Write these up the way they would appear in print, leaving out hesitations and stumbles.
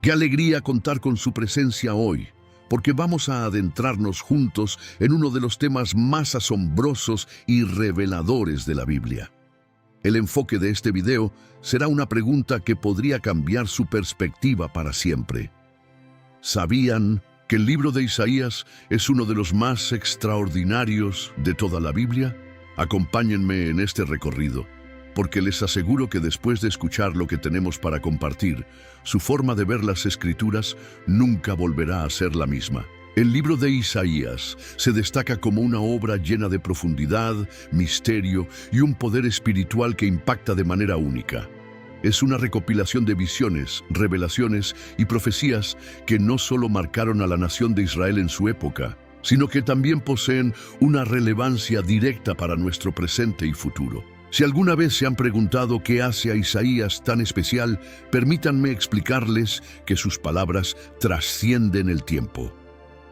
Qué alegría contar con su presencia hoy, porque vamos a adentrarnos juntos en uno de los temas más asombrosos y reveladores de la Biblia. El enfoque de este video será una pregunta que podría cambiar su perspectiva para siempre. ¿Sabían que el libro de Isaías es uno de los más extraordinarios de toda la Biblia? Acompáñenme en este recorrido, porque les aseguro que después de escuchar lo que tenemos para compartir, su forma de ver las Escrituras nunca volverá a ser la misma. El libro de Isaías se destaca como una obra llena de profundidad, misterio y un poder espiritual que impacta de manera única. Es una recopilación de visiones, revelaciones y profecías que no solo marcaron a la nación de Israel en su época, sino que también poseen una relevancia directa para nuestro presente y futuro. Si alguna vez se han preguntado qué hace a Isaías tan especial, permítanme explicarles que sus palabras trascienden el tiempo.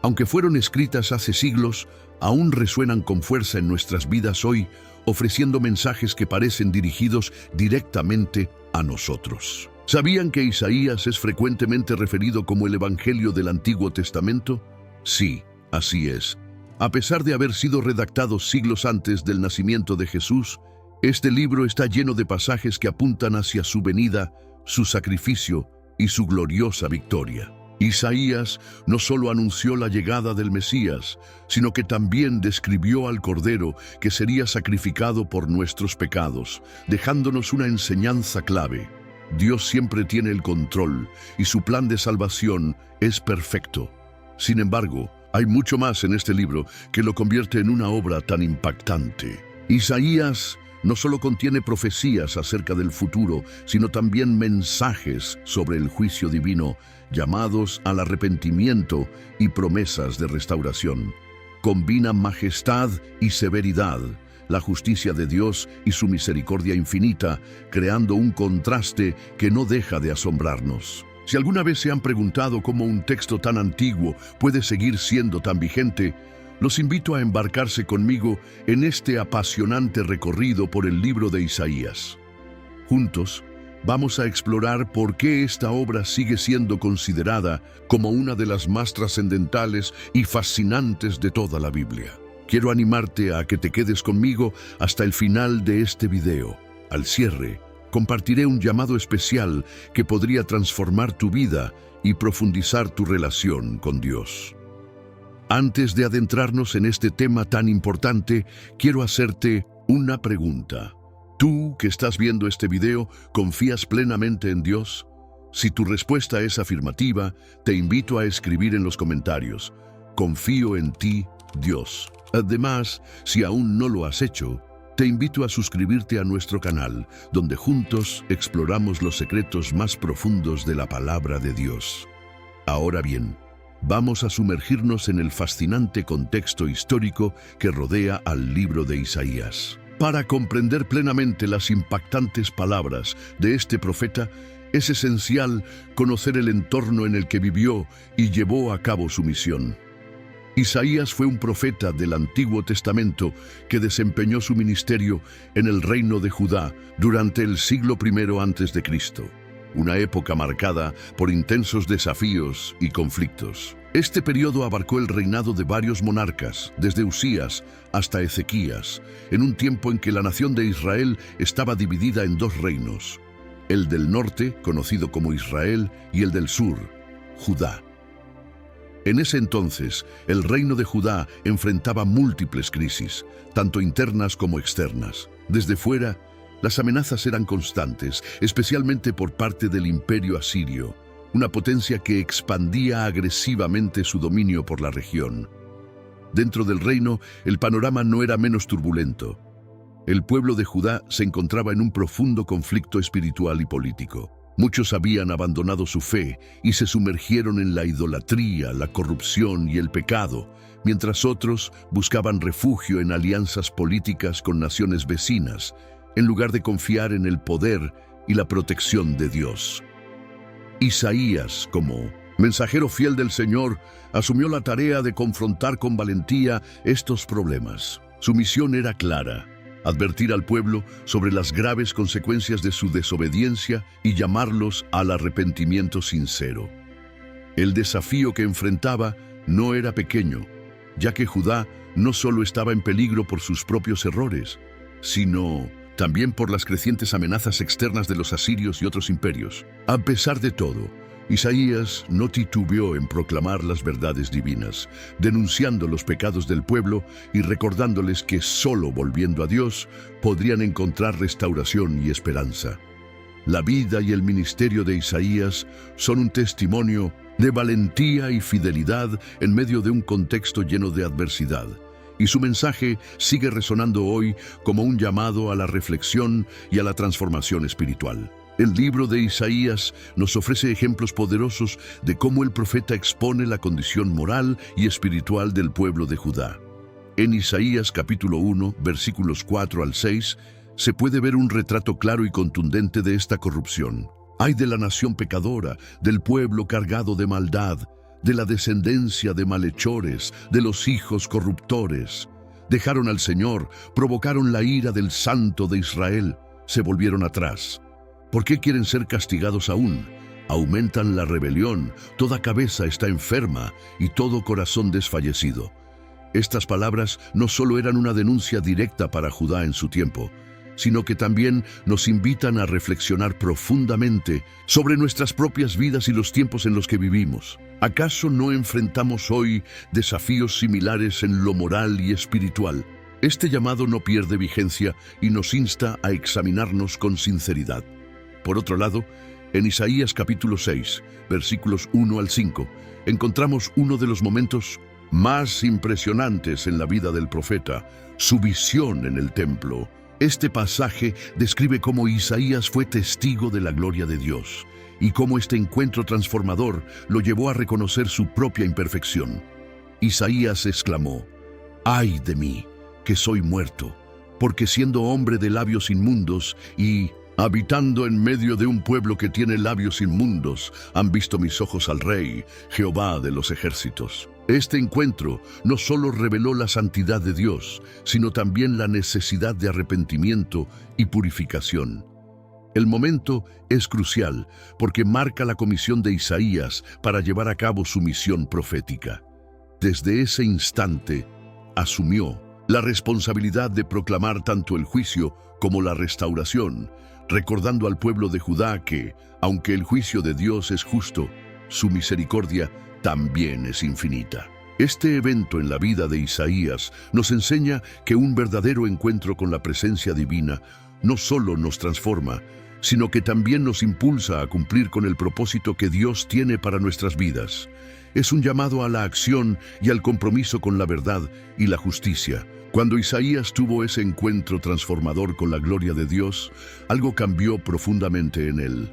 Aunque fueron escritas hace siglos, aún resuenan con fuerza en nuestras vidas hoy, ofreciendo mensajes que parecen dirigidos directamente a nosotros. ¿Sabían que Isaías es frecuentemente referido como el Evangelio del Antiguo Testamento? Sí, así es. A pesar de haber sido redactado siglos antes del nacimiento de Jesús, este libro está lleno de pasajes que apuntan hacia su venida, su sacrificio y su gloriosa victoria. Isaías no solo anunció la llegada del Mesías, sino que también describió al Cordero que sería sacrificado por nuestros pecados, dejándonos una enseñanza clave. Dios siempre tiene el control y su plan de salvación es perfecto. Sin embargo, hay mucho más en este libro que lo convierte en una obra tan impactante. Isaías no solo contiene profecías acerca del futuro, sino también mensajes sobre el juicio divino, llamados al arrepentimiento y promesas de restauración. Combina majestad y severidad, la justicia de Dios y su misericordia infinita, creando un contraste que no deja de asombrarnos. Si alguna vez se han preguntado cómo un texto tan antiguo puede seguir siendo tan vigente, los invito a embarcarse conmigo en este apasionante recorrido por el libro de Isaías. Juntos, vamos a explorar por qué esta obra sigue siendo considerada como una de las más trascendentales y fascinantes de toda la Biblia. Quiero animarte a que te quedes conmigo hasta el final de este video. Al cierre, compartiré un llamado especial que podría transformar tu vida y profundizar tu relación con Dios. Antes de adentrarnos en este tema tan importante, quiero hacerte una pregunta. ¿Tú que estás viendo este video, confías plenamente en Dios? Si tu respuesta es afirmativa, te invito a escribir en los comentarios: confío en ti, Dios. Además, si aún no lo has hecho, te invito a suscribirte a nuestro canal, donde juntos exploramos los secretos más profundos de la palabra de Dios. Ahora bien, vamos a sumergirnos en el fascinante contexto histórico que rodea al libro de Isaías. Para comprender plenamente las impactantes palabras de este profeta, es esencial conocer el entorno en el que vivió y llevó a cabo su misión. Isaías fue un profeta del Antiguo Testamento que desempeñó su ministerio en el reino de Judá durante el siglo I a.C., una época marcada por intensos desafíos y conflictos. Este periodo abarcó el reinado de varios monarcas, desde Usías hasta Ezequías, en un tiempo en que la nación de Israel estaba dividida en dos reinos: el del norte, conocido como Israel, y el del sur, Judá. En ese entonces, el reino de Judá enfrentaba múltiples crisis, tanto internas como externas. Desde fuera, las amenazas eran constantes, especialmente por parte del Imperio Asirio, una potencia que expandía agresivamente su dominio por la región. Dentro del reino, el panorama no era menos turbulento. El pueblo de Judá se encontraba en un profundo conflicto espiritual y político. Muchos habían abandonado su fe y se sumergieron en la idolatría, la corrupción y el pecado, mientras otros buscaban refugio en alianzas políticas con naciones vecinas, en lugar de confiar en el poder y la protección de Dios. Isaías, como mensajero fiel del Señor, asumió la tarea de confrontar con valentía estos problemas. Su misión era clara: advertir al pueblo sobre las graves consecuencias de su desobediencia y llamarlos al arrepentimiento sincero. El desafío que enfrentaba no era pequeño, ya que Judá no solo estaba en peligro por sus propios errores, sino también por las crecientes amenazas externas de los asirios y otros imperios. A pesar de todo, Isaías no titubeó en proclamar las verdades divinas, denunciando los pecados del pueblo y recordándoles que solo volviendo a Dios podrían encontrar restauración y esperanza. La vida y el ministerio de Isaías son un testimonio de valentía y fidelidad en medio de un contexto lleno de adversidad. Y su mensaje sigue resonando hoy como un llamado a la reflexión y a la transformación espiritual. El libro de Isaías nos ofrece ejemplos poderosos de cómo el profeta expone la condición moral y espiritual del pueblo de Judá. En Isaías capítulo 1, versículos 4 al 6, se puede ver un retrato claro y contundente de esta corrupción. ¡Ay de la nación pecadora, del pueblo cargado de maldad, de la descendencia de malhechores, de los hijos corruptores! Dejaron al Señor, provocaron la ira del Santo de Israel, se volvieron atrás. ¿Por qué quieren ser castigados aún? Aumentan la rebelión, toda cabeza está enferma y todo corazón desfallecido. Estas palabras no solo eran una denuncia directa para Judá en su tiempo, sino que también nos invitan a reflexionar profundamente sobre nuestras propias vidas y los tiempos en los que vivimos. ¿Acaso no enfrentamos hoy desafíos similares en lo moral y espiritual? Este llamado no pierde vigencia y nos insta a examinarnos con sinceridad. Por otro lado, en Isaías capítulo 6, versículos 1 al 5, encontramos uno de los momentos más impresionantes en la vida del profeta, su visión en el templo. Este pasaje describe cómo Isaías fue testigo de la gloria de Dios y cómo este encuentro transformador lo llevó a reconocer su propia imperfección. Isaías exclamó: «¡Ay de mí, que soy muerto! Porque siendo hombre de labios inmundos y habitando en medio de un pueblo que tiene labios inmundos, han visto mis ojos al Rey, Jehová de los ejércitos». Este encuentro no solo reveló la santidad de Dios, sino también la necesidad de arrepentimiento y purificación. El momento es crucial porque marca la comisión de Isaías para llevar a cabo su misión profética. Desde ese instante, asumió la responsabilidad de proclamar tanto el juicio como la restauración, recordando al pueblo de Judá que, aunque el juicio de Dios es justo, su misericordia también es infinita. Este evento en la vida de Isaías nos enseña que un verdadero encuentro con la presencia divina no solo nos transforma, sino que también nos impulsa a cumplir con el propósito que Dios tiene para nuestras vidas. Es un llamado a la acción y al compromiso con la verdad y la justicia. Cuando Isaías tuvo ese encuentro transformador con la gloria de Dios, algo cambió profundamente en él.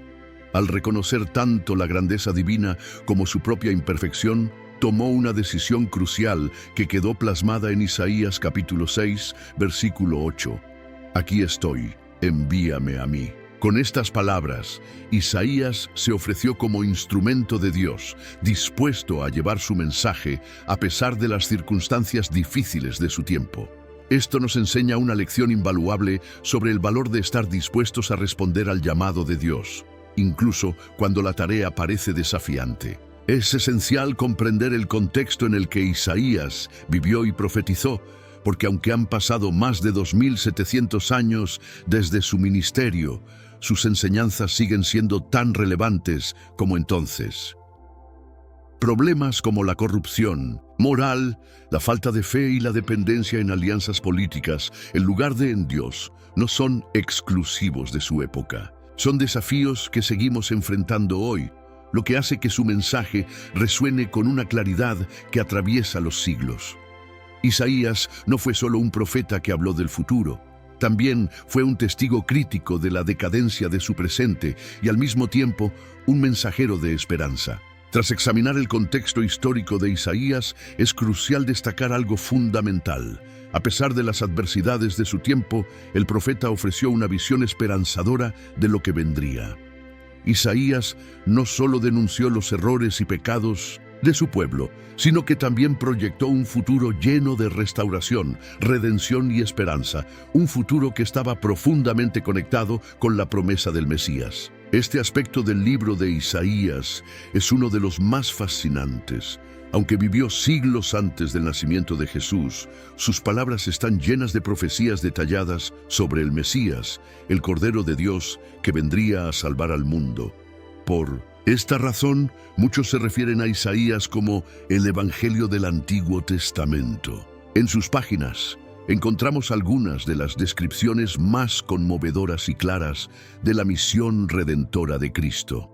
Al reconocer tanto la grandeza divina como su propia imperfección, tomó una decisión crucial que quedó plasmada en Isaías capítulo 6, versículo 8. «Aquí estoy, envíame a mí». Con estas palabras, Isaías se ofreció como instrumento de Dios, dispuesto a llevar su mensaje a pesar de las circunstancias difíciles de su tiempo. Esto nos enseña una lección invaluable sobre el valor de estar dispuestos a responder al llamado de Dios, incluso cuando la tarea parece desafiante. Es esencial comprender el contexto en el que Isaías vivió y profetizó, porque aunque han pasado más de 2700 años desde su ministerio, sus enseñanzas siguen siendo tan relevantes como entonces. Problemas como la corrupción moral, la falta de fe y la dependencia en alianzas políticas, en lugar de en Dios, no son exclusivos de su época. Son desafíos que seguimos enfrentando hoy, lo que hace que su mensaje resuene con una claridad que atraviesa los siglos. Isaías no fue solo un profeta que habló del futuro, también fue un testigo crítico de la decadencia de su presente y al mismo tiempo un mensajero de esperanza. Tras examinar el contexto histórico de Isaías, es crucial destacar algo fundamental. A pesar de las adversidades de su tiempo, el profeta ofreció una visión esperanzadora de lo que vendría. Isaías no solo denunció los errores y pecados de su pueblo, sino que también proyectó un futuro lleno de restauración, redención y esperanza, un futuro que estaba profundamente conectado con la promesa del Mesías. Este aspecto del libro de Isaías es uno de los más fascinantes. Aunque vivió siglos antes del nacimiento de Jesús, sus palabras están llenas de profecías detalladas sobre el Mesías, el Cordero de Dios que vendría a salvar al mundo. Por esta razón, muchos se refieren a Isaías como el Evangelio del Antiguo Testamento. En sus páginas encontramos algunas de las descripciones más conmovedoras y claras de la misión redentora de Cristo.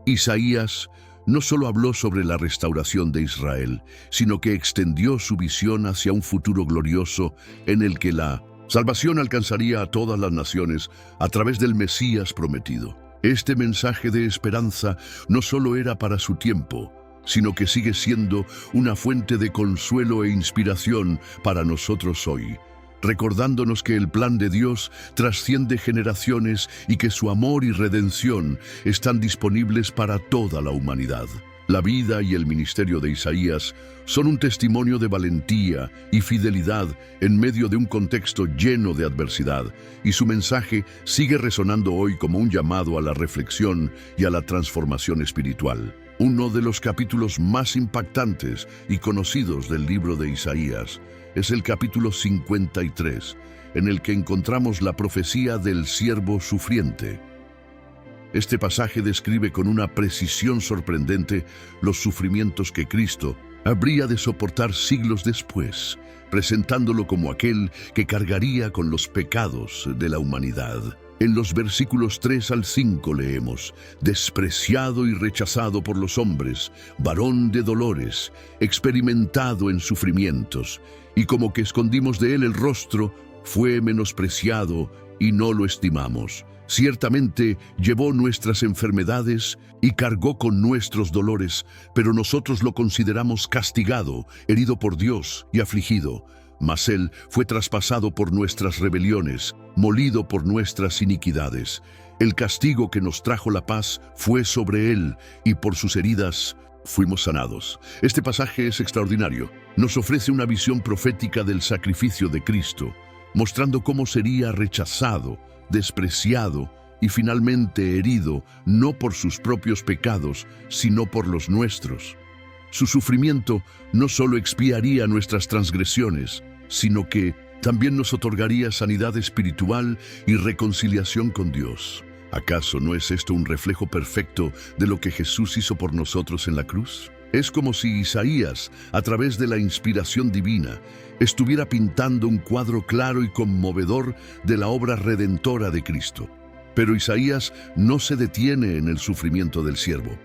Isaías no solo habló sobre la restauración de Israel, sino que extendió su visión hacia un futuro glorioso en el que la salvación alcanzaría a todas las naciones a través del Mesías prometido. Este mensaje de esperanza no solo era para su tiempo, sino que sigue siendo una fuente de consuelo e inspiración para nosotros hoy, recordándonos que el plan de Dios trasciende generaciones y que su amor y redención están disponibles para toda la humanidad. La vida y el ministerio de Isaías son un testimonio de valentía y fidelidad en medio de un contexto lleno de adversidad, y su mensaje sigue resonando hoy como un llamado a la reflexión y a la transformación espiritual. Uno de los capítulos más impactantes y conocidos del libro de Isaías es el capítulo 53, en el que encontramos la profecía del siervo sufriente. Este pasaje describe con una precisión sorprendente los sufrimientos que Cristo habría de soportar siglos después, presentándolo como aquel que cargaría con los pecados de la humanidad. En los versículos 3 al 5 leemos: despreciado y rechazado por los hombres, varón de dolores, experimentado en sufrimientos, y como que escondimos de él el rostro, fue menospreciado y no lo estimamos. Ciertamente llevó nuestras enfermedades y cargó con nuestros dolores, pero nosotros lo consideramos castigado, herido por Dios y afligido. Mas él fue traspasado por nuestras rebeliones, molido por nuestras iniquidades. El castigo que nos trajo la paz fue sobre él, y por sus heridas fuimos sanados. Este pasaje es extraordinario. Nos ofrece una visión profética del sacrificio de Cristo, mostrando cómo sería rechazado, despreciado y finalmente herido, no por sus propios pecados, sino por los nuestros. Su sufrimiento no solo expiaría nuestras transgresiones, sino que también nos otorgaría sanidad espiritual y reconciliación con Dios. ¿Acaso no es esto un reflejo perfecto de lo que Jesús hizo por nosotros en la cruz? Es como si Isaías, a través de la inspiración divina, estuviera pintando un cuadro claro y conmovedor de la obra redentora de Cristo. Pero Isaías no se detiene en el sufrimiento del siervo.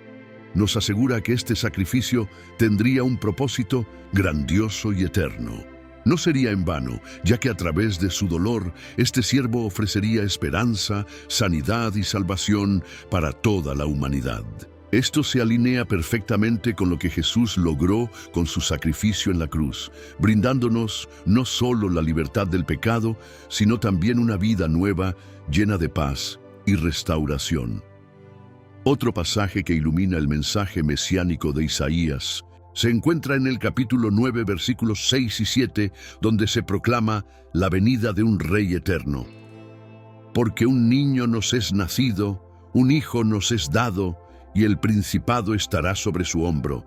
Nos asegura que este sacrificio tendría un propósito grandioso y eterno. No sería en vano, ya que a través de su dolor, este siervo ofrecería esperanza, sanidad y salvación para toda la humanidad. Esto se alinea perfectamente con lo que Jesús logró con su sacrificio en la cruz, brindándonos no solo la libertad del pecado, sino también una vida nueva, llena de paz y restauración. Otro pasaje que ilumina el mensaje mesiánico de Isaías se encuentra en el capítulo 9, versículos 6 y 7, donde se proclama la venida de un Rey eterno. Porque un niño nos es nacido, un hijo nos es dado, y el principado estará sobre su hombro.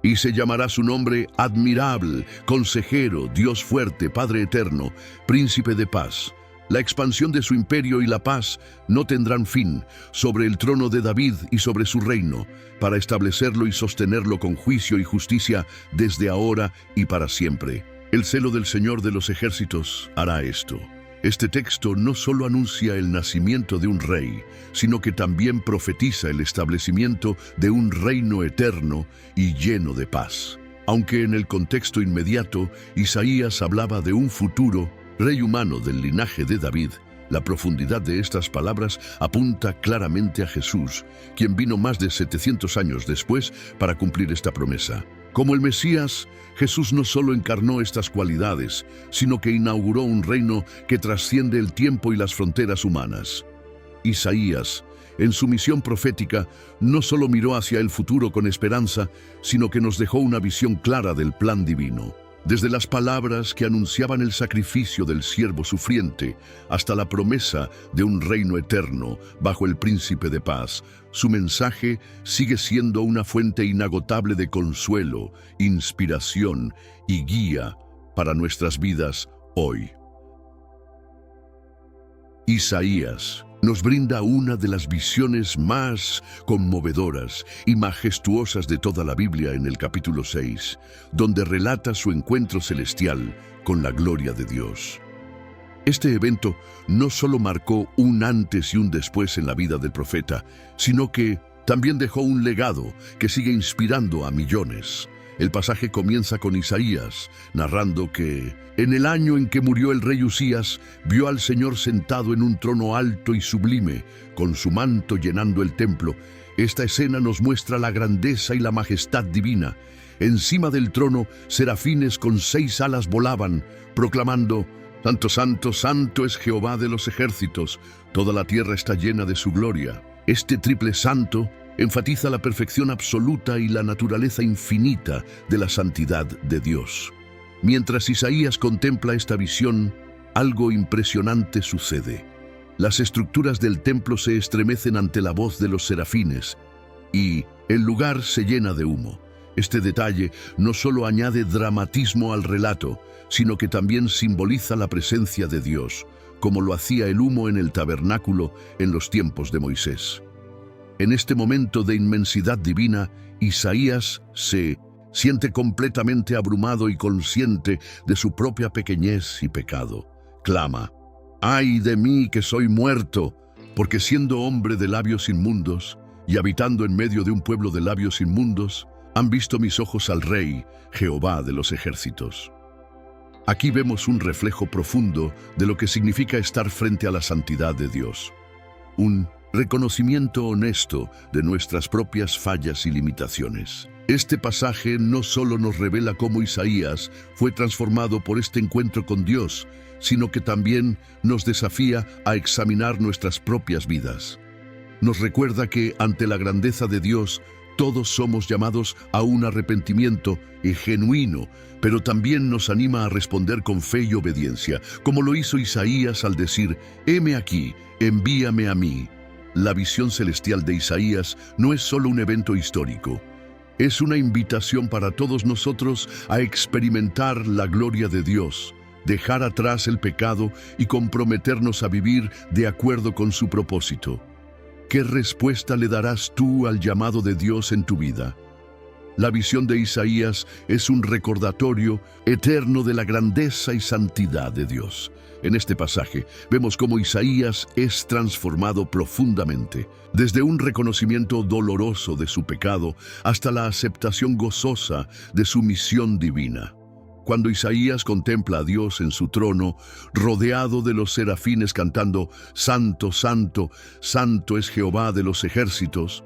Y se llamará su nombre Admirable, Consejero, Dios fuerte, Padre eterno, Príncipe de paz. La expansión de su imperio y la paz no tendrán fin sobre el trono de David y sobre su reino, para establecerlo y sostenerlo con juicio y justicia desde ahora y para siempre. El celo del Señor de los ejércitos hará esto. Este texto no solo anuncia el nacimiento de un rey, sino que también profetiza el establecimiento de un reino eterno y lleno de paz. Aunque en el contexto inmediato, Isaías hablaba de un futuro rey humano del linaje de David, la profundidad de estas palabras apunta claramente a Jesús, quien vino más de 700 años después para cumplir esta promesa. Como el Mesías, Jesús no solo encarnó estas cualidades, sino que inauguró un reino que trasciende el tiempo y las fronteras humanas. Isaías, en su misión profética, no solo miró hacia el futuro con esperanza, sino que nos dejó una visión clara del plan divino. Desde las palabras que anunciaban el sacrificio del siervo sufriente hasta la promesa de un reino eterno bajo el príncipe de paz, su mensaje sigue siendo una fuente inagotable de consuelo, inspiración y guía para nuestras vidas hoy. Isaías nos brinda una de las visiones más conmovedoras y majestuosas de toda la Biblia en el capítulo 6, donde relata su encuentro celestial con la gloria de Dios. Este evento no solo marcó un antes y un después en la vida del profeta, sino que también dejó un legado que sigue inspirando a millones. El pasaje comienza con Isaías, narrando que en el año en que murió el rey Usías, vio al Señor sentado en un trono alto y sublime, con su manto llenando el templo. Esta escena nos muestra la grandeza y la majestad divina. Encima del trono, serafines con 6 alas volaban, proclamando: Santo, santo, santo es Jehová de los ejércitos, toda la tierra está llena de su gloria. Este triple santo enfatiza la perfección absoluta y la naturaleza infinita de la santidad de Dios. Mientras Isaías contempla esta visión, algo impresionante sucede. Las estructuras del templo se estremecen ante la voz de los serafines y el lugar se llena de humo. Este detalle no solo añade dramatismo al relato, sino que también simboliza la presencia de Dios, como lo hacía el humo en el tabernáculo en los tiempos de Moisés. En este momento de inmensidad divina, Isaías se siente completamente abrumado y consciente de su propia pequeñez y pecado. Clama: ¡ay de mí que soy muerto! Porque siendo hombre de labios inmundos y habitando en medio de un pueblo de labios inmundos, han visto mis ojos al Rey, Jehová de los ejércitos. Aquí vemos un reflejo profundo de lo que significa estar frente a la santidad de Dios. Un reconocimiento honesto de nuestras propias fallas y limitaciones. Este pasaje no solo nos revela cómo Isaías fue transformado por este encuentro con Dios, sino que también nos desafía a examinar nuestras propias vidas. Nos recuerda que ante la grandeza de Dios, todos somos llamados a un arrepentimiento genuino, pero también nos anima a responder con fe y obediencia, como lo hizo Isaías al decir: heme aquí, envíame a mí. La visión celestial de Isaías no es solo un evento histórico, es una invitación para todos nosotros a experimentar la gloria de Dios, dejar atrás el pecado y comprometernos a vivir de acuerdo con su propósito. ¿Qué respuesta le darás tú al llamado de Dios en tu vida? La visión de Isaías es un recordatorio eterno de la grandeza y santidad de Dios. En este pasaje vemos cómo Isaías es transformado profundamente, desde un reconocimiento doloroso de su pecado hasta la aceptación gozosa de su misión divina. Cuando Isaías contempla a Dios en su trono, rodeado de los serafines cantando: Santo, santo, santo es Jehová de los ejércitos,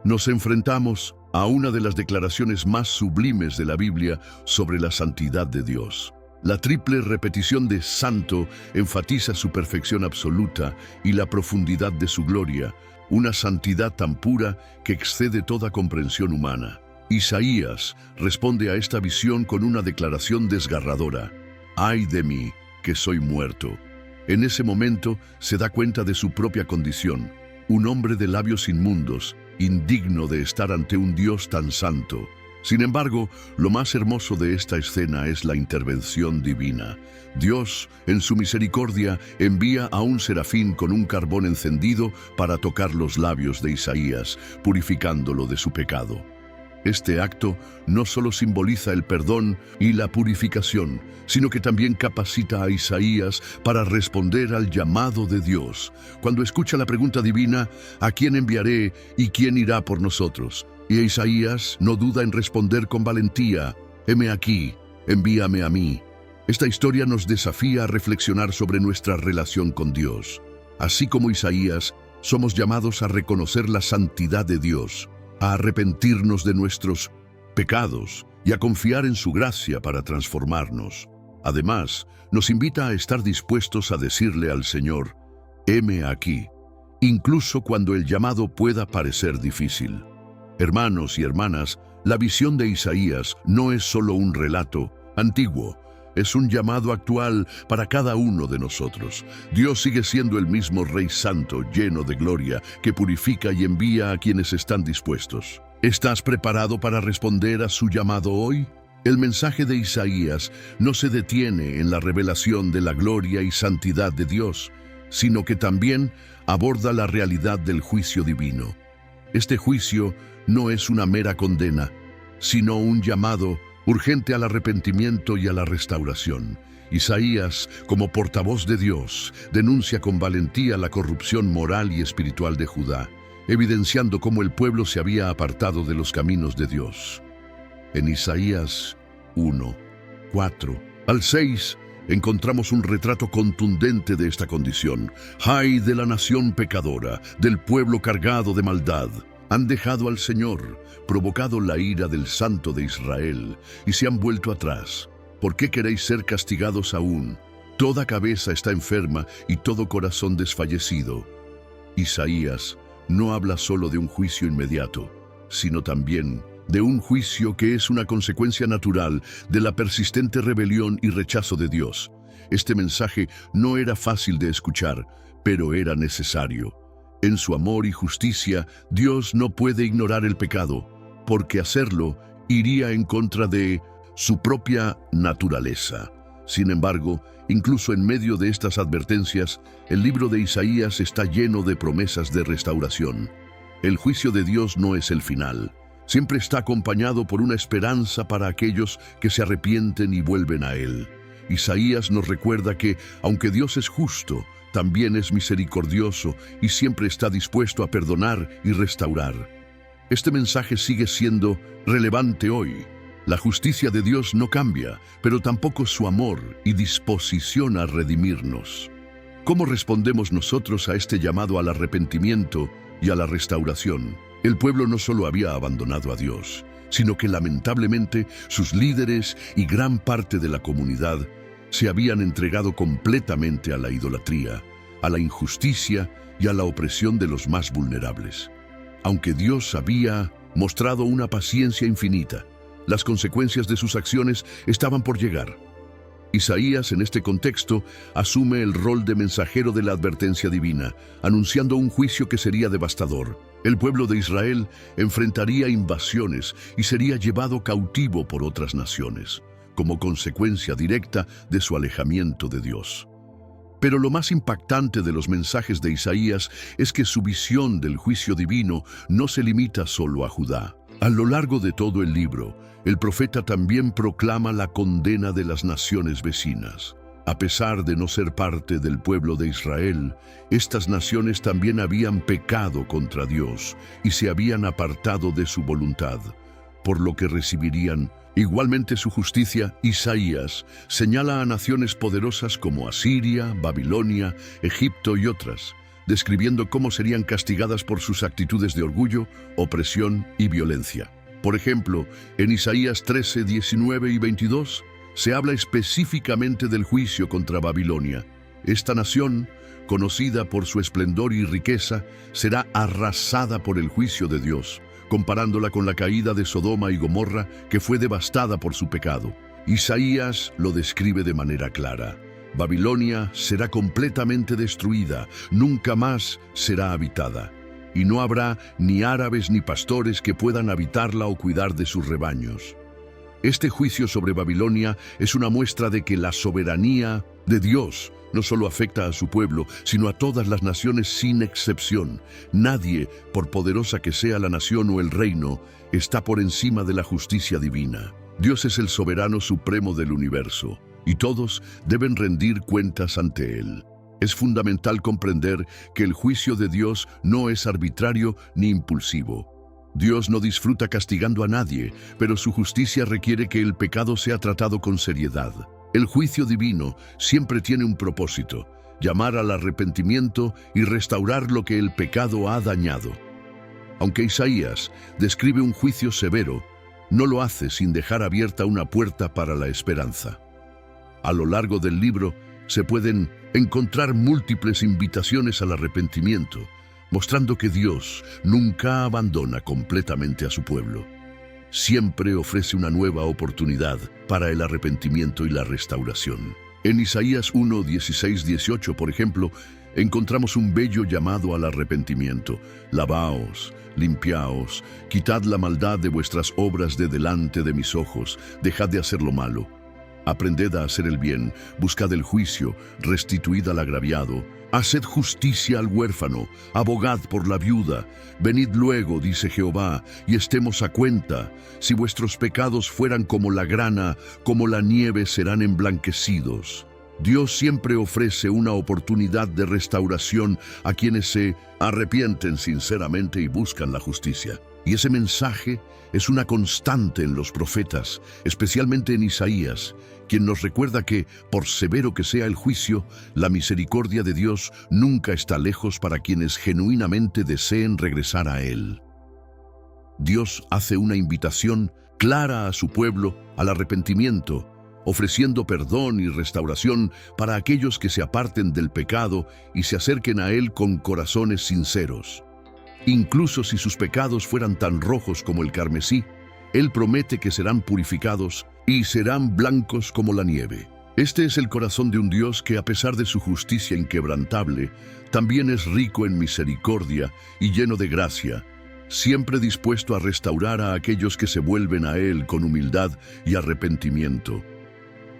nos enfrentamos a una de las declaraciones más sublimes de la Biblia sobre la santidad de Dios. La triple repetición de santo enfatiza su perfección absoluta y la profundidad de su gloria, una santidad tan pura que excede toda comprensión humana. Isaías responde a esta visión con una declaración desgarradora: ¡ay de mí, que soy muerto! En ese momento se da cuenta de su propia condición, un hombre de labios inmundos, indigno de estar ante un Dios tan santo. Sin embargo, lo más hermoso de esta escena es la intervención divina. Dios, en su misericordia, envía a un serafín con un carbón encendido para tocar los labios de Isaías, purificándolo de su pecado. Este acto no solo simboliza el perdón y la purificación, sino que también capacita a Isaías para responder al llamado de Dios. Cuando escucha la pregunta divina: ¿a quién enviaré y quién irá por nosotros? Y Isaías no duda en responder con valentía: heme aquí, envíame a mí. Esta historia nos desafía a reflexionar sobre nuestra relación con Dios. Así como Isaías, somos llamados a reconocer la santidad de Dios, a arrepentirnos de nuestros pecados y a confiar en su gracia para transformarnos. Además, nos invita a estar dispuestos a decirle al Señor: heme aquí, incluso cuando el llamado pueda parecer difícil. Hermanos y hermanas, la visión de Isaías no es solo un relato, antiguo, es un llamado actual para cada uno de nosotros. Dios sigue siendo el mismo Rey Santo, lleno de gloria, que purifica y envía a quienes están dispuestos. ¿Estás preparado para responder a su llamado hoy? El mensaje de Isaías no se detiene en la revelación de la gloria y santidad de Dios, sino que también aborda la realidad del juicio divino. Este juicio no es una mera condena, sino un llamado urgente al arrepentimiento y a la restauración. Isaías, como portavoz de Dios, denuncia con valentía la corrupción moral y espiritual de Judá, evidenciando cómo el pueblo se había apartado de los caminos de Dios. En Isaías 1, 4 al 6, encontramos un retrato contundente de esta condición. ¡Ay de la nación pecadora, del pueblo cargado de maldad! Han dejado al Señor, provocado la ira del Santo de Israel, y se han vuelto atrás. ¿Por qué queréis ser castigados aún? Toda cabeza está enferma y todo corazón desfallecido. Isaías no habla solo de un juicio inmediato, sino también de un juicio que es una consecuencia natural de la persistente rebelión y rechazo de Dios. Este mensaje no era fácil de escuchar, pero era necesario. En su amor y justicia, Dios no puede ignorar el pecado, porque hacerlo iría en contra de su propia naturaleza. Sin embargo, incluso en medio de estas advertencias, el libro de Isaías está lleno de promesas de restauración. El juicio de Dios no es el final. Siempre está acompañado por una esperanza para aquellos que se arrepienten y vuelven a Él. Isaías nos recuerda que, aunque Dios es justo, también es misericordioso y siempre está dispuesto a perdonar y restaurar. Este mensaje sigue siendo relevante hoy. La justicia de Dios no cambia, pero tampoco su amor y disposición a redimirnos. ¿Cómo respondemos nosotros a este llamado al arrepentimiento y a la restauración? El pueblo no solo había abandonado a Dios, sino que lamentablemente sus líderes y gran parte de la comunidad se habían entregado completamente a la idolatría, a la injusticia y a la opresión de los más vulnerables. Aunque Dios había mostrado una paciencia infinita, las consecuencias de sus acciones estaban por llegar. Isaías, en este contexto, asume el rol de mensajero de la advertencia divina, anunciando un juicio que sería devastador. El pueblo de Israel enfrentaría invasiones y sería llevado cautivo por otras naciones, como consecuencia directa de su alejamiento de Dios. Pero lo más impactante de los mensajes de Isaías es que su visión del juicio divino no se limita solo a Judá. A lo largo de todo el libro, el profeta también proclama la condena de las naciones vecinas. A pesar de no ser parte del pueblo de Israel, estas naciones también habían pecado contra Dios y se habían apartado de su voluntad, por lo que recibirían igualmente su justicia. Isaías señala a naciones poderosas como Asiria, Babilonia, Egipto y otras, describiendo cómo serían castigadas por sus actitudes de orgullo, opresión y violencia. Por ejemplo, en Isaías 13, 19 y 22, se habla específicamente del juicio contra Babilonia. Esta nación, conocida por su esplendor y riqueza, será arrasada por el juicio de Dios, comparándola con la caída de Sodoma y Gomorra, que fue devastada por su pecado. Isaías lo describe de manera clara. Babilonia será completamente destruida, nunca más será habitada, y no habrá ni árabes ni pastores que puedan habitarla o cuidar de sus rebaños. Este juicio sobre Babilonia es una muestra de que la soberanía de Dios no solo afecta a su pueblo, sino a todas las naciones sin excepción. Nadie, por poderosa que sea la nación o el reino, está por encima de la justicia divina. Dios es el soberano supremo del universo, y todos deben rendir cuentas ante Él. Es fundamental comprender que el juicio de Dios no es arbitrario ni impulsivo. Dios no disfruta castigando a nadie, pero su justicia requiere que el pecado sea tratado con seriedad. El juicio divino siempre tiene un propósito: llamar al arrepentimiento y restaurar lo que el pecado ha dañado. Aunque Isaías describe un juicio severo, no lo hace sin dejar abierta una puerta para la esperanza. A lo largo del libro se pueden encontrar múltiples invitaciones al arrepentimiento, mostrando que Dios nunca abandona completamente a su pueblo. siempre ofrece una nueva oportunidad para el arrepentimiento y la restauración. En Isaías 1, 16, 18, por ejemplo, encontramos un bello llamado al arrepentimiento. Lavaos, limpiaos, quitad la maldad de vuestras obras de delante de mis ojos, dejad de hacer lo malo. Aprended a hacer el bien, buscad el juicio, restituid al agraviado, haced justicia al huérfano, abogad por la viuda. Venid luego, dice Jehová, y estemos a cuenta. Si vuestros pecados fueran como la grana, como la nieve serán emblanquecidos. Dios siempre ofrece una oportunidad de restauración a quienes se arrepienten sinceramente y buscan la justicia. Y ese mensaje es una constante en los profetas, especialmente en Isaías, quien nos recuerda que, por severo que sea el juicio, la misericordia de Dios nunca está lejos para quienes genuinamente deseen regresar a Él. Dios hace una invitación clara a su pueblo al arrepentimiento, ofreciendo perdón y restauración para aquellos que se aparten del pecado y se acerquen a Él con corazones sinceros. Incluso si sus pecados fueran tan rojos como el carmesí, Él promete que serán purificados y serán blancos como la nieve. Este es el corazón de un Dios que, a pesar de su justicia inquebrantable, también es rico en misericordia y lleno de gracia, siempre dispuesto a restaurar a aquellos que se vuelven a Él con humildad y arrepentimiento.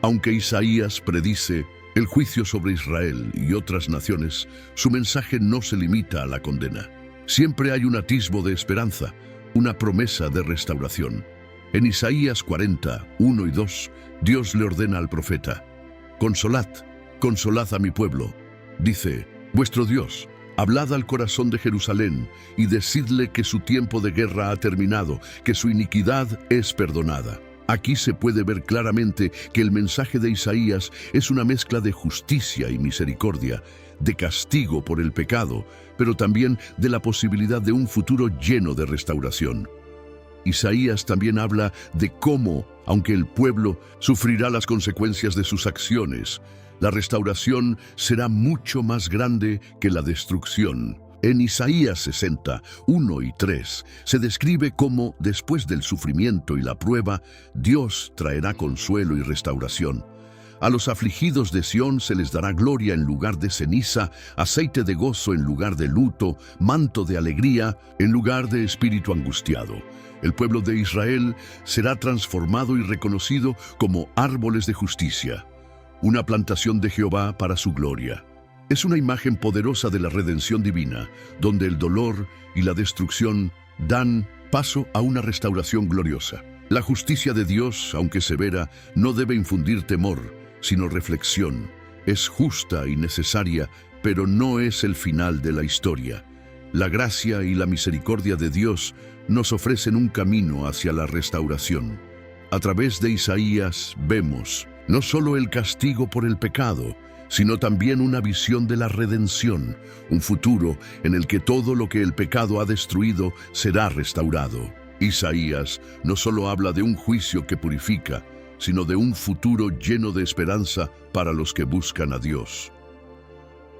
Aunque Isaías predice el juicio sobre Israel y otras naciones, su mensaje no se limita a la condena. Siempre hay un atisbo de esperanza, una promesa de restauración. En Isaías 40, 1 y 2, Dios le ordena al profeta: «Consolad, consolad a mi pueblo», dice vuestro Dios. «Hablad al corazón de Jerusalén y decidle que su tiempo de guerra ha terminado, que su iniquidad es perdonada». Aquí se puede ver claramente que el mensaje de Isaías es una mezcla de justicia y misericordia, de castigo por el pecado, pero también de la posibilidad de un futuro lleno de restauración. Isaías también habla de cómo, aunque el pueblo sufrirá las consecuencias de sus acciones, la restauración será mucho más grande que la destrucción. En Isaías 60, 1 y 3, se describe cómo, después del sufrimiento y la prueba, Dios traerá consuelo y restauración. A los afligidos de Sión se les dará gloria en lugar de ceniza, aceite de gozo en lugar de luto, manto de alegría en lugar de espíritu angustiado. El pueblo de Israel será transformado y reconocido como árboles de justicia, una plantación de Jehová para su gloria. Es una imagen poderosa de la redención divina, donde el dolor y la destrucción dan paso a una restauración gloriosa. La justicia de Dios, aunque severa, no debe infundir temor, sino reflexión. Es justa y necesaria, pero no es el final de la historia. La gracia y la misericordia de Dios nos ofrecen un camino hacia la restauración. A través de Isaías vemos no solo el castigo por el pecado, sino también una visión de la redención, un futuro en el que todo lo que el pecado ha destruido será restaurado. Isaías no solo habla de un juicio que purifica, sino de un futuro lleno de esperanza para los que buscan a Dios.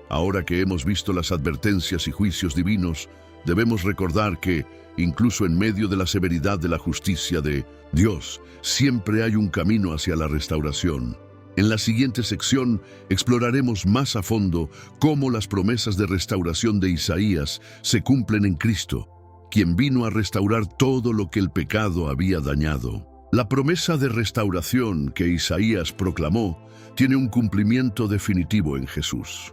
Ahora que hemos visto las advertencias y juicios divinos, debemos recordar que, incluso en medio de la severidad de la justicia de Dios, siempre hay un camino hacia la restauración. En la siguiente sección exploraremos más a fondo cómo las promesas de restauración de Isaías se cumplen en Cristo, quien vino a restaurar todo lo que el pecado había dañado. La promesa de restauración que Isaías proclamó tiene un cumplimiento definitivo en Jesús.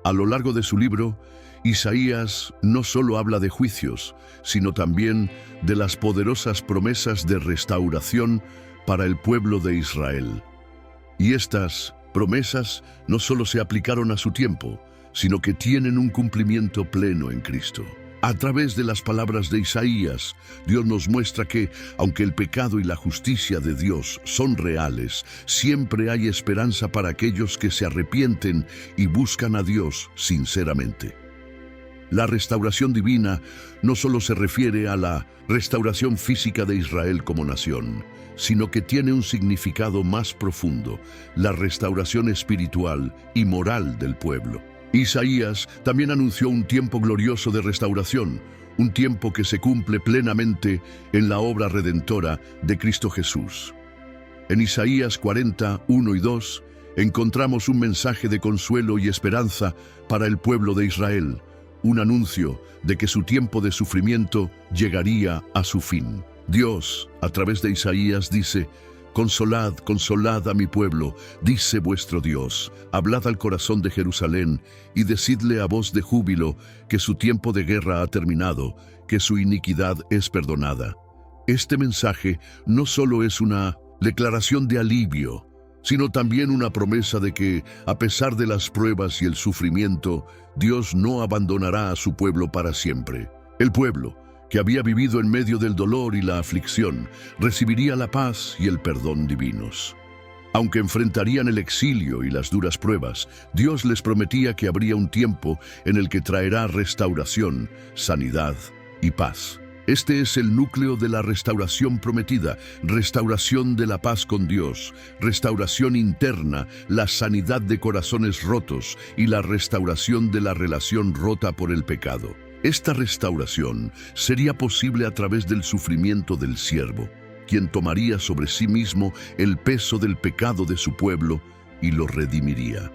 A lo largo de su libro, Isaías no solo habla de juicios, sino también de las poderosas promesas de restauración para el pueblo de Israel. Y estas promesas no solo se aplicaron a su tiempo, sino que tienen un cumplimiento pleno en Cristo. A través de las palabras de Isaías, Dios nos muestra que, aunque el pecado y la justicia de Dios son reales, siempre hay esperanza para aquellos que se arrepienten y buscan a Dios sinceramente. La restauración divina no solo se refiere a la restauración física de Israel como nación, sino que tiene un significado más profundo, la restauración espiritual y moral del pueblo. Isaías también anunció un tiempo glorioso de restauración, un tiempo que se cumple plenamente en la obra redentora de Cristo Jesús. En Isaías 40, 1 y 2, encontramos un mensaje de consuelo y esperanza para el pueblo de Israel, un anuncio de que su tiempo de sufrimiento llegaría a su fin. Dios, a través de Isaías, dice: «Consolad, consolad a mi pueblo, dice vuestro Dios. Hablad al corazón de Jerusalén y decidle a voz de júbilo que su tiempo de guerra ha terminado, que su iniquidad es perdonada». Este mensaje no solo es una declaración de alivio, sino también una promesa de que, a pesar de las pruebas y el sufrimiento, Dios no abandonará a su pueblo para siempre. El pueblo, que había vivido en medio del dolor y la aflicción, recibiría la paz y el perdón divinos. Aunque enfrentarían el exilio y las duras pruebas, Dios les prometía que habría un tiempo en el que traerá restauración, sanidad y paz. Este es el núcleo de la restauración prometida: restauración de la paz con Dios, restauración interna, la sanidad de corazones rotos y la restauración de la relación rota por el pecado. Esta restauración sería posible a través del sufrimiento del siervo, quien tomaría sobre sí mismo el peso del pecado de su pueblo y lo redimiría.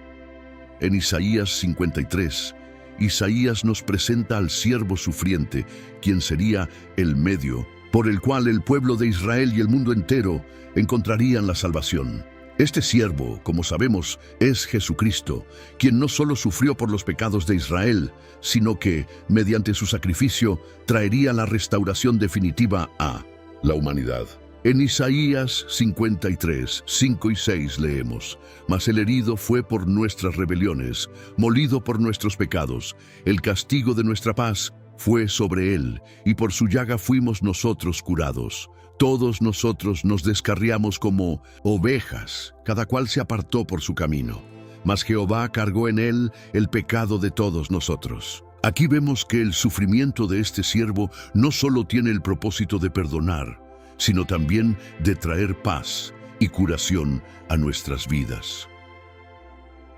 En Isaías 53, Isaías nos presenta al siervo sufriente, quien sería el medio por el cual el pueblo de Israel y el mundo entero encontrarían la salvación. Este siervo, como sabemos, es Jesucristo, quien no solo sufrió por los pecados de Israel, sino que, mediante su sacrificio, traería la restauración definitiva a la humanidad. En Isaías 53, 5 y 6 leemos: «Mas el herido fue por nuestras rebeliones, molido por nuestros pecados. El castigo de nuestra paz fue sobre él, y por su llaga fuimos nosotros curados. Todos nosotros nos descarriamos como ovejas, cada cual se apartó por su camino. Mas Jehová cargó en él el pecado de todos nosotros». Aquí vemos que el sufrimiento de este siervo no solo tiene el propósito de perdonar, sino también de traer paz y curación a nuestras vidas.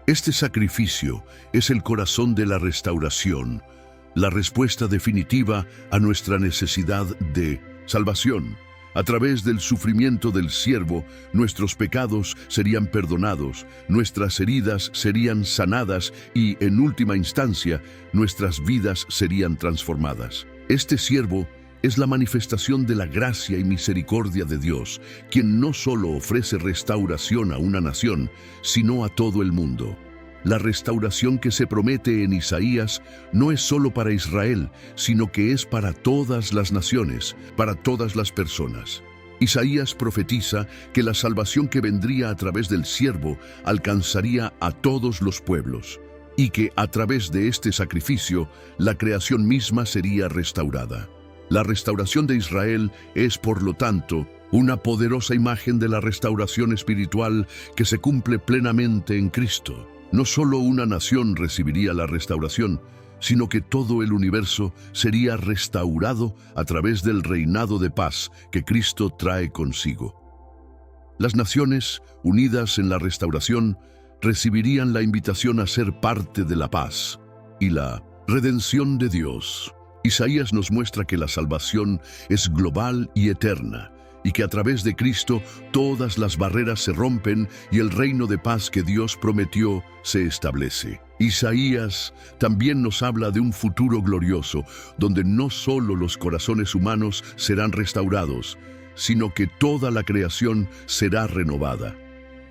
Este sacrificio es el corazón de la restauración, la respuesta definitiva a nuestra necesidad de salvación. A través del sufrimiento del siervo, nuestros pecados serían perdonados, nuestras heridas serían sanadas y, en última instancia, nuestras vidas serían transformadas. Este siervo es la manifestación de la gracia y misericordia de Dios, quien no solo ofrece restauración a una nación, sino a todo el mundo. La restauración que se promete en Isaías no es solo para Israel, sino que es para todas las naciones, para todas las personas. Isaías profetiza que la salvación que vendría a través del siervo alcanzaría a todos los pueblos, y que a través de este sacrificio la creación misma sería restaurada. La restauración de Israel es, por lo tanto, una poderosa imagen de la restauración espiritual que se cumple plenamente en Cristo. No solo una nación recibiría la restauración, sino que todo el universo sería restaurado a través del reinado de paz que Cristo trae consigo. Las naciones, unidas en la restauración, recibirían la invitación a ser parte de la paz y la redención de Dios. Isaías nos muestra que la salvación es global y eterna, y que a través de Cristo todas las barreras se rompen y el reino de paz que Dios prometió se establece. Isaías también nos habla de un futuro glorioso, donde no solo los corazones humanos serán restaurados, sino que toda la creación será renovada.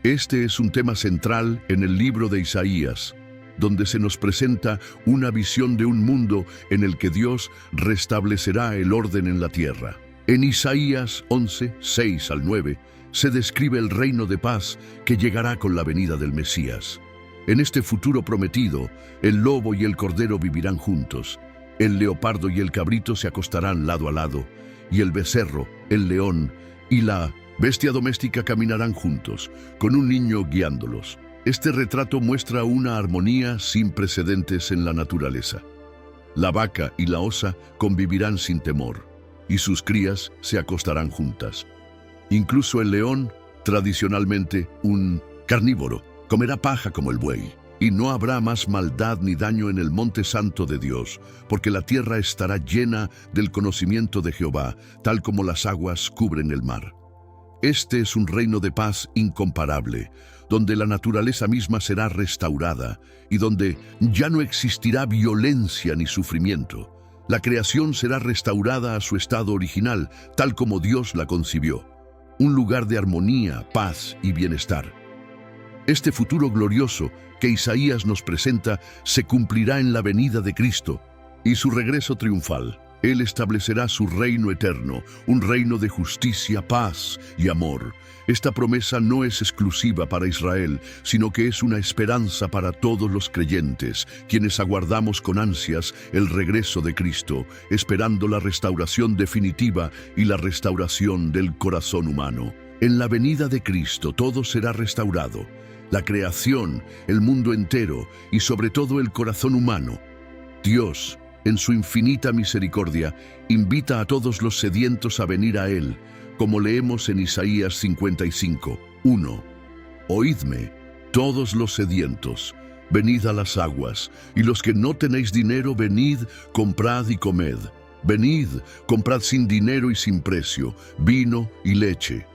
Este es un tema central en el libro de Isaías, donde se nos presenta una visión de un mundo en el que Dios restablecerá el orden en la tierra. En Isaías 11, 6 al 9, se describe el reino de paz que llegará con la venida del Mesías. En este futuro prometido, el lobo y el cordero vivirán juntos, el leopardo y el cabrito se acostarán lado a lado, y el becerro, el león y la bestia doméstica caminarán juntos, con un niño guiándolos. Este retrato muestra una armonía sin precedentes en la naturaleza. La vaca y la osa convivirán sin temor, y sus crías se acostarán juntas. Incluso el león, tradicionalmente un carnívoro, comerá paja como el buey. Y no habrá más maldad ni daño en el monte santo de Dios, porque la tierra estará llena del conocimiento de Jehová, tal como las aguas cubren el mar. Este es un reino de paz incomparable, donde la naturaleza misma será restaurada y donde ya no existirá violencia ni sufrimiento. La creación será restaurada a su estado original, tal como Dios la concibió. Un lugar de armonía, paz y bienestar. Este futuro glorioso que Isaías nos presenta se cumplirá en la venida de Cristo y su regreso triunfal. Él establecerá su reino eterno, un reino de justicia, paz y amor. Esta promesa no es exclusiva para Israel, sino que es una esperanza para todos los creyentes, quienes aguardamos con ansias el regreso de Cristo, esperando la restauración definitiva y la restauración del corazón humano. En la venida de Cristo todo será restaurado. La creación, el mundo entero y sobre todo el corazón humano. Dios, en su infinita misericordia, invita a todos los sedientos a venir a Él, como leemos en Isaías 55:1. Oídme, todos los sedientos, venid a las aguas, y los que no tenéis dinero, venid, comprad y comed. Venid, comprad sin dinero y sin precio, vino y leche.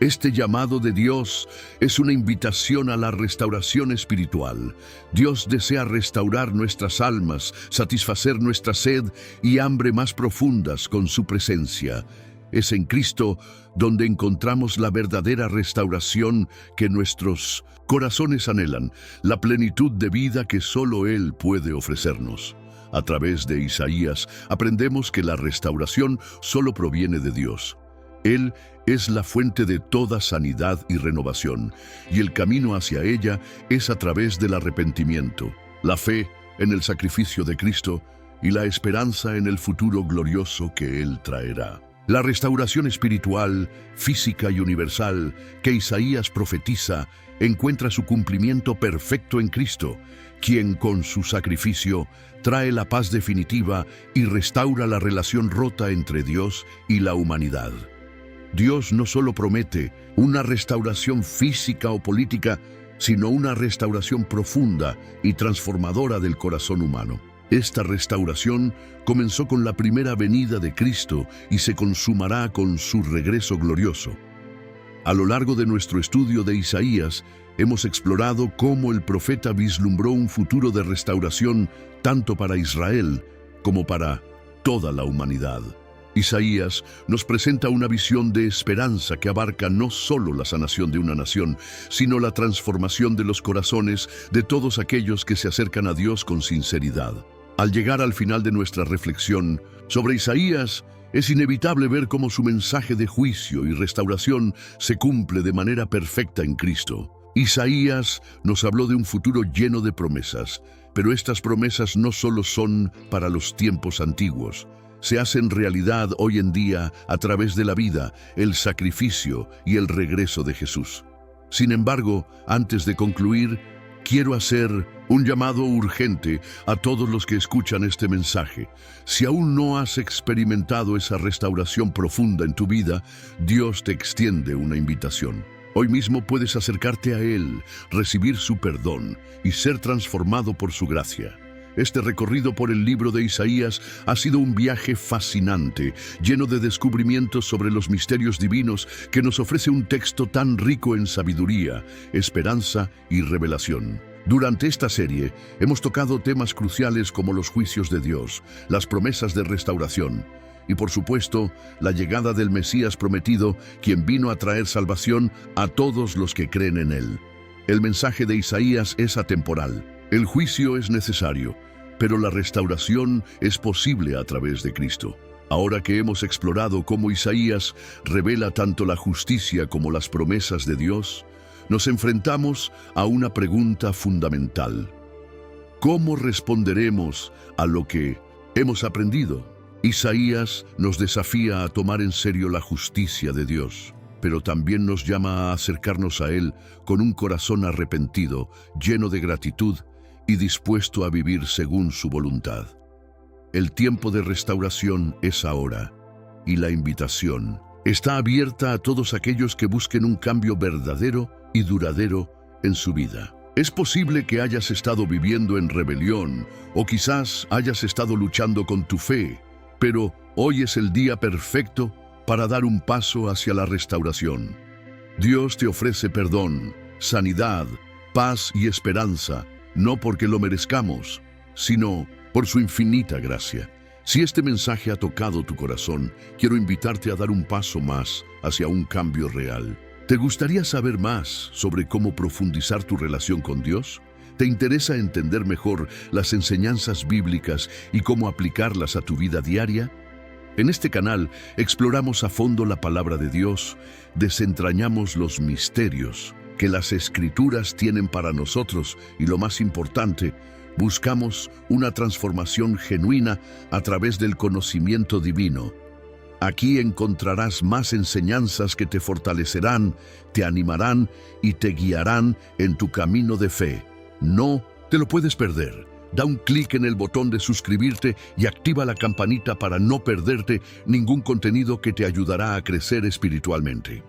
Este llamado de Dios es una invitación a la restauración espiritual. Dios desea restaurar nuestras almas, satisfacer nuestra sed y hambre más profundas con su presencia. Es en Cristo donde encontramos la verdadera restauración que nuestros corazones anhelan, la plenitud de vida que solo Él puede ofrecernos. A través de Isaías aprendemos que la restauración solo proviene de Dios. Él es la fuente de toda sanidad y renovación, y el camino hacia ella es a través del arrepentimiento, la fe en el sacrificio de Cristo y la esperanza en el futuro glorioso que Él traerá. La restauración espiritual, física y universal que Isaías profetiza encuentra su cumplimiento perfecto en Cristo, quien con su sacrificio trae la paz definitiva y restaura la relación rota entre Dios y la humanidad. Dios no solo promete una restauración física o política, sino una restauración profunda y transformadora del corazón humano. Esta restauración comenzó con la primera venida de Cristo y se consumará con su regreso glorioso. A lo largo de nuestro estudio de Isaías, hemos explorado cómo el profeta vislumbró un futuro de restauración tanto para Israel como para toda la humanidad. Isaías nos presenta una visión de esperanza que abarca no solo la sanación de una nación, sino la transformación de los corazones de todos aquellos que se acercan a Dios con sinceridad. Al llegar al final de nuestra reflexión sobre Isaías, es inevitable ver cómo su mensaje de juicio y restauración se cumple de manera perfecta en Cristo. Isaías nos habló de un futuro lleno de promesas, pero estas promesas no solo son para los tiempos antiguos. Se hacen realidad hoy en día a través de la vida, el sacrificio y el regreso de Jesús. Sin embargo, antes de concluir, quiero hacer un llamado urgente a todos los que escuchan este mensaje. Si aún no has experimentado esa restauración profunda en tu vida, Dios te extiende una invitación. Hoy mismo puedes acercarte a Él, recibir su perdón y ser transformado por su gracia. Este recorrido por el libro de Isaías ha sido un viaje fascinante, lleno de descubrimientos sobre los misterios divinos que nos ofrece un texto tan rico en sabiduría, esperanza y revelación. Durante esta serie hemos tocado temas cruciales como los juicios de Dios, las promesas de restauración y, por supuesto, la llegada del Mesías prometido, quien vino a traer salvación a todos los que creen en Él. El mensaje de Isaías es atemporal. El juicio es necesario, pero la restauración es posible a través de Cristo. Ahora que hemos explorado cómo Isaías revela tanto la justicia como las promesas de Dios, nos enfrentamos a una pregunta fundamental. ¿Cómo responderemos a lo que hemos aprendido? Isaías nos desafía a tomar en serio la justicia de Dios, pero también nos llama a acercarnos a Él con un corazón arrepentido, lleno de gratitud y dispuesto a vivir según su voluntad. El tiempo de restauración es ahora, y la invitación está abierta a todos aquellos que busquen un cambio verdadero y duradero en su vida. Es posible que hayas estado viviendo en rebelión o quizás hayas estado luchando con tu fe, pero hoy es el día perfecto para dar un paso hacia la restauración. Dios te ofrece perdón, sanidad, paz y esperanza, no porque lo merezcamos, sino por su infinita gracia. Si este mensaje ha tocado tu corazón, quiero invitarte a dar un paso más hacia un cambio real. ¿Te gustaría saber más sobre cómo profundizar tu relación con Dios? ¿Te interesa entender mejor las enseñanzas bíblicas y cómo aplicarlas a tu vida diaria? En este canal exploramos a fondo la palabra de Dios, desentrañamos los misterios que las Escrituras tienen para nosotros y, lo más importante, buscamos una transformación genuina a través del conocimiento divino. Aquí encontrarás más enseñanzas que te fortalecerán, te animarán y te guiarán en tu camino de fe. No te lo puedes perder. Da un clic en el botón de suscribirte y activa la campanita para no perderte ningún contenido que te ayudará a crecer espiritualmente.